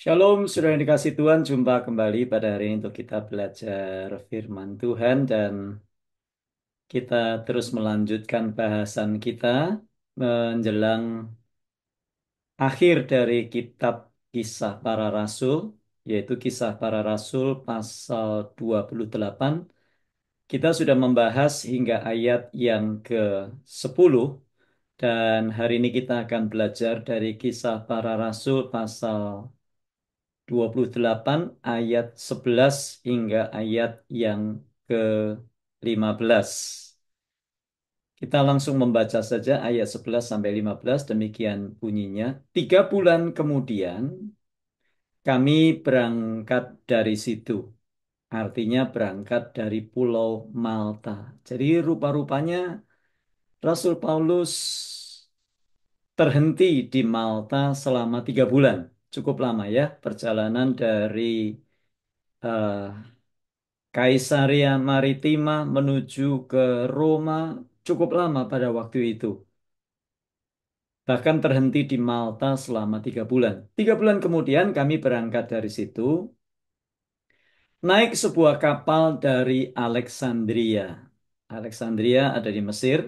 Shalom, sudah yang dikasih Tuhan, jumpa kembali pada hari ini untuk kita belajar firman Tuhan dan kita terus melanjutkan bahasan kita menjelang akhir dari kitab Kisah Para Rasul, yaitu Kisah Para Rasul pasal 28. Kita sudah membahas hingga ayat yang ke-10 dan hari ini kita akan belajar dari Kisah Para Rasul pasal 28 ayat 11 hingga ayat yang ke-15. Kita langsung membaca saja ayat 11 sampai 15, demikian bunyinya. 3 bulan kemudian kami berangkat dari situ. Artinya berangkat dari Pulau Malta. Jadi rupa-rupanya Rasul Paulus terhenti di Malta selama 3 bulan. Cukup lama ya perjalanan dari eh, Kaisaria Maritima menuju ke Roma cukup lama pada waktu itu. Bahkan terhenti di Malta selama 3 bulan. 3 bulan kemudian kami berangkat dari situ, naik sebuah kapal dari Alexandria. Alexandria ada di Mesir.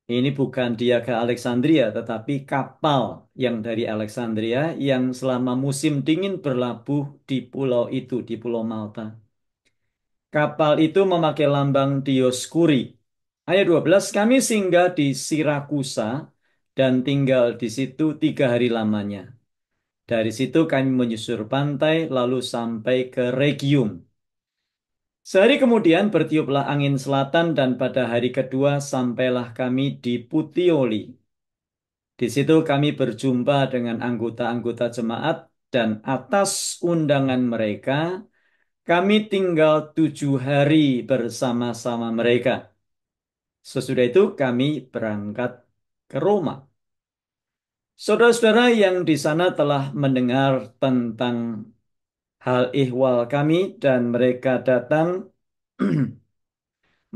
Ini bukan dia ke Alexandria, tetapi kapal yang dari Alexandria yang selama musim dingin berlabuh di pulau itu, di Pulau Malta. Kapal itu memakai lambang Dioskuri. Ayat 12, kami singgah di Sirakusa dan tinggal di situ 3 hari lamanya. Dari situ kami menyusur pantai lalu sampai ke Regium. Sehari kemudian bertiuplah angin selatan dan pada hari kedua sampailah kami di Puteoli. Di situ kami berjumpa dengan anggota-anggota jemaat dan atas undangan mereka kami tinggal 7 hari bersama-sama mereka. Sesudah itu kami berangkat ke Roma. Saudara-saudara yang di sana telah mendengar tentang hal ihwal kami dan mereka datang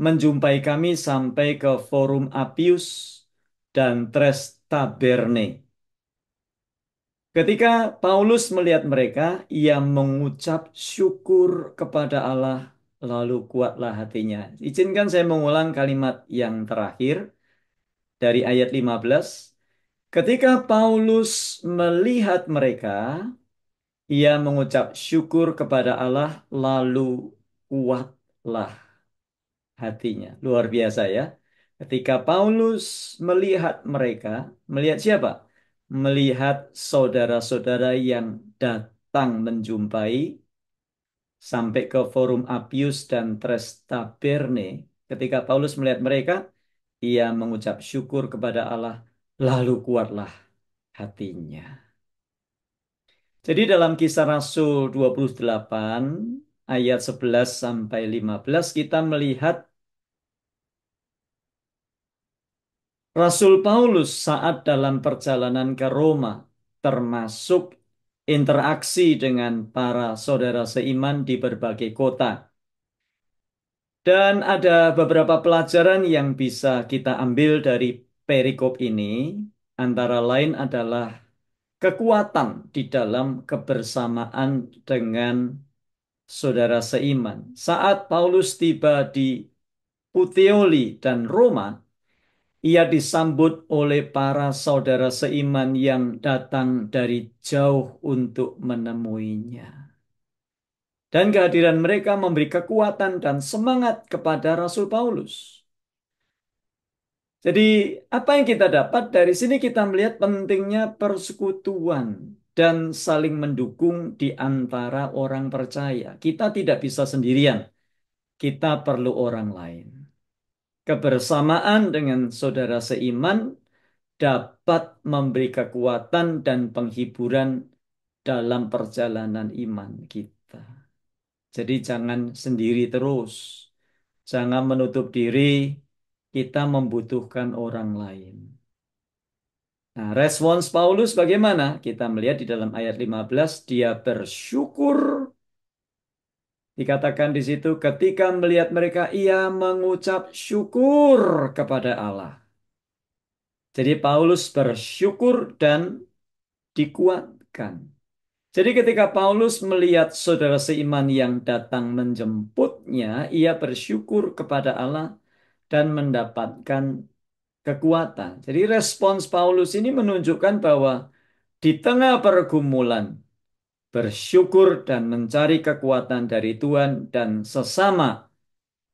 menjumpai kami sampai ke Forum Appius dan Tres Taberne. Ketika Paulus melihat mereka, ia mengucap syukur kepada Allah, lalu kuatlah hatinya. Izinkan saya mengulang kalimat yang terakhir dari ayat 15. Ketika Paulus melihat mereka, ia mengucap syukur kepada Allah, lalu kuatlah hatinya. Luar biasa ya. Ketika Paulus melihat mereka, melihat siapa? Melihat saudara-saudara yang datang menjumpai sampai ke Forum Appius dan Tres Taberne. Ketika Paulus melihat mereka, ia mengucap syukur kepada Allah, lalu kuatlah hatinya. Jadi dalam Kisah Rasul 28 ayat 11 sampai 15 kita melihat Rasul Paulus saat dalam perjalanan ke Roma termasuk interaksi dengan para saudara seiman di berbagai kota. Dan ada beberapa pelajaran yang bisa kita ambil dari perikop ini, antara lain adalah kekuatan di dalam kebersamaan dengan saudara seiman. Saat Paulus tiba di Puteoli dan Roma, ia disambut oleh para saudara seiman yang datang dari jauh untuk menemuinya. Dan kehadiran mereka memberi kekuatan dan semangat kepada Rasul Paulus. Jadi, apa yang kita dapat dari sini kita melihat pentingnya persekutuan dan saling mendukung di antara orang percaya. Kita tidak bisa sendirian. Kita perlu orang lain. Kebersamaan dengan saudara seiman dapat memberi kekuatan dan penghiburan dalam perjalanan iman kita. Jadi jangan sendiri terus. Jangan menutup diri, kita membutuhkan orang lain. Nah, respons Paulus bagaimana? Kita melihat di dalam ayat 15, dia bersyukur. Dikatakan di situ, ketika melihat mereka, ia mengucap syukur kepada Allah. Jadi Paulus bersyukur dan dikuatkan. Jadi ketika Paulus melihat saudara seiman yang datang menjemputnya, ia bersyukur kepada Allah dan mendapatkan kekuatan. Jadi respons Paulus ini menunjukkan bahwa di tengah pergumulan, bersyukur dan mencari kekuatan dari Tuhan dan sesama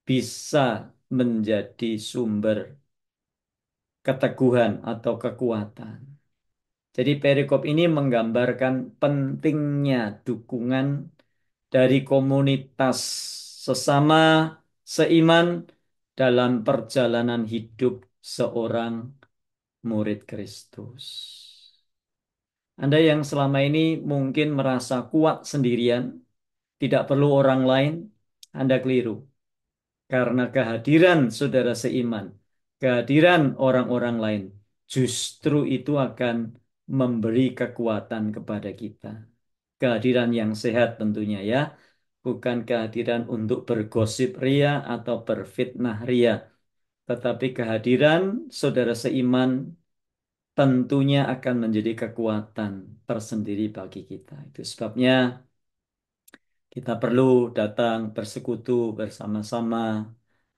bisa menjadi sumber keteguhan atau kekuatan. Jadi perikop ini menggambarkan pentingnya dukungan dari komunitas sesama seiman dalam perjalanan hidup seorang murid Kristus. Anda yang selama ini mungkin merasa kuat sendirian, tidak perlu orang lain, Anda keliru. Karena kehadiran saudara seiman, kehadiran orang-orang lain, justru itu akan memberi kekuatan kepada kita. Kehadiran yang sehat tentunya ya, bukan kehadiran untuk bergosip ria atau berfitnah ria, tetapi kehadiran saudara seiman tentunya akan menjadi kekuatan tersendiri bagi kita. Itu sebabnya kita perlu datang bersekutu bersama-sama,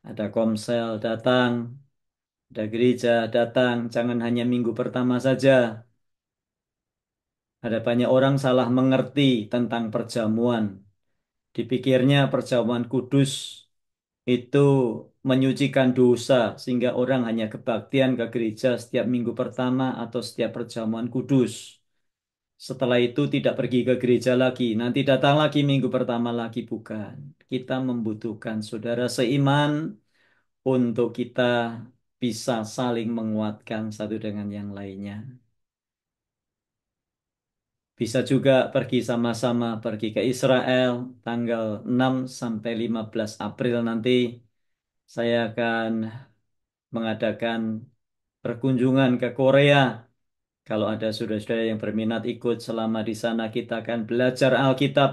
ada komsel datang, ada gereja datang, jangan hanya minggu pertama saja. Ada banyak orang salah mengerti tentang perjamuan. Dipikirnya perjamuan kudus itu menyucikan dosa, sehingga orang hanya kebaktian ke gereja setiap minggu pertama atau setiap perjamuan kudus. Setelah itu tidak pergi ke gereja lagi. Nanti datang lagi minggu pertama lagi. Bukan. Kita membutuhkan saudara seiman untuk kita bisa saling menguatkan satu dengan yang lainnya. Bisa juga pergi sama-sama, pergi ke Israel tanggal 6 sampai 15 April nanti. Saya akan mengadakan perkunjungan ke Korea. Kalau ada saudara-saudara yang berminat ikut selama di sana, kita akan belajar Alkitab.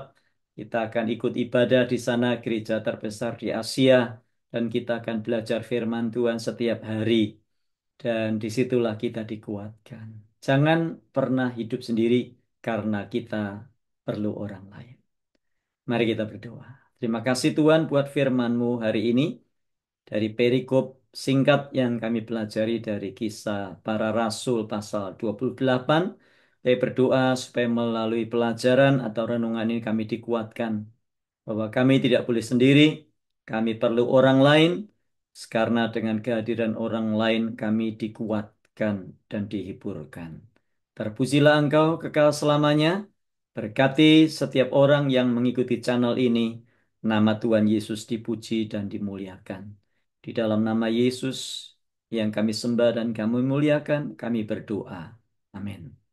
Kita akan ikut ibadah di sana, gereja terbesar di Asia. Dan kita akan belajar firman Tuhan setiap hari. Dan disitulah kita dikuatkan. Jangan pernah hidup sendiri karena kita perlu orang lain. Mari kita berdoa. Terima kasih Tuhan buat firman-Mu hari ini. Dari perikop singkat yang kami pelajari dari kisah para rasul pasal 28. Saya berdoa supaya melalui pelajaran atau renungan ini kami dikuatkan. Bahwa kami tidak boleh sendiri, kami perlu orang lain, karena dengan kehadiran orang lain kami dikuatkan dan dihiburkan. Terpujilah Engkau kekal selamanya, berkati setiap orang yang mengikuti channel ini, nama Tuhan Yesus dipuji dan dimuliakan. Di dalam nama Yesus yang kami sembah dan kami muliakan, kami berdoa. Amin.